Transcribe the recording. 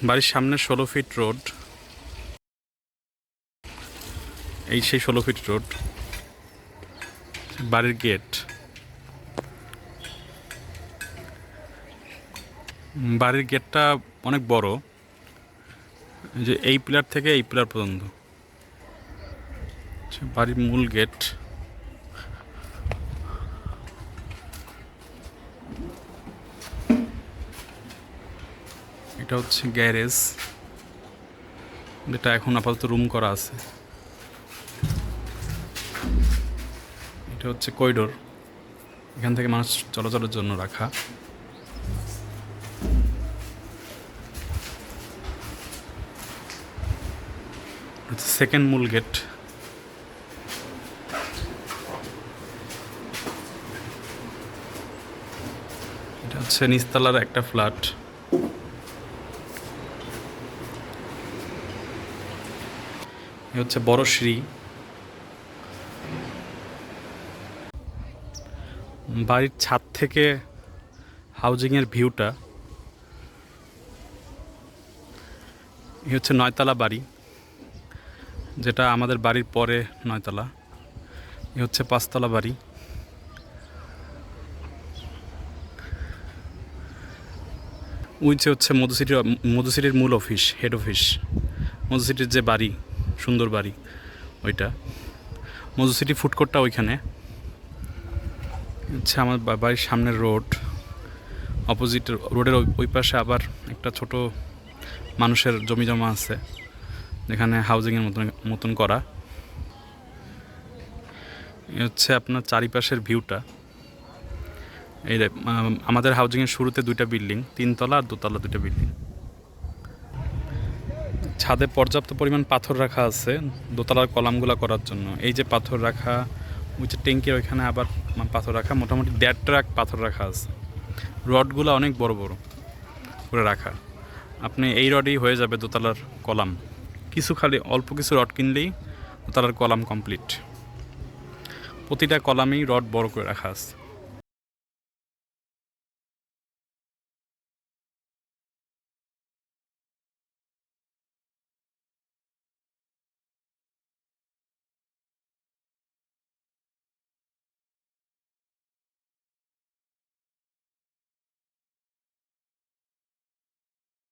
বাড়ির সামনে 16 fit road. এই সেই 16 ফিট রোড। বাড়ির গেট। বাড়ির গেটটা অনেক বড়, যে এই পিলার থেকে এই পিলার পর্যন্ত। বাড়ির মূল গেট। এটা হচ্ছে গ্যারেজ, যেটা এখন আপাতত রুম করা আছে। এটা হচ্ছে করিডোর, এখান থেকে মানুষ চলাচলের জন্য রাখা। সেকেন্ড মূল গেট। এটা হচ্ছে নিচতলার একটা ফ্ল্যাট। এ হচ্ছে বড় সিঁড়ি। বাড়ির ছাদ থেকে হাউজিংয়ের ভিউটা। এ হচ্ছে 9তলা বাড়ি, যেটা আমাদের বাড়ির পরে 9তলা। এ হচ্ছে 5তলা বাড়ি। উইচে হচ্ছে মধুসিটির মূল অফিস, হেড অফিস। মধুসিটির যে বাড়ি, সুন্দর বাড়ি ওইটা। মধুসিটি ফুডকোর্টটা ওইখানে। হচ্ছে আমার বাড়ির সামনের রোড। অপোজিট রোডের ওই পাশে আবার একটা ছোট মানুষের জমি জমা আছে, যেখানে হাউজিংয়ের মতন করা। এ হচ্ছে আপনার চারিপাশের ভিউটা। এই আমাদের হাউজিংয়ের শুরুতে 2টা বিল্ডিং, 3তলা আর 2তলা 2টা বিল্ডিং। ছাদে পর্যাপ্ত পরিমাণ পাথর রাখা আছে দোতলার কলামগুলো করার জন্য। এই যে পাথর রাখা, ওই যে ট্যাঙ্কের ওইখানে আবার পাথর রাখা, মোটামুটি 1.5 ট্রাক পাথর রাখা আছে। রডগুলো অনেক বড় বড় করে রাখা। আপনি এই রডেই হয়ে যাবে দোতলার কলাম। খালি অল্প কিছু রড কিনলেই দোতলার কলাম কমপ্লিট। প্রতিটা কলামেই রড বড় করে রাখা আছে।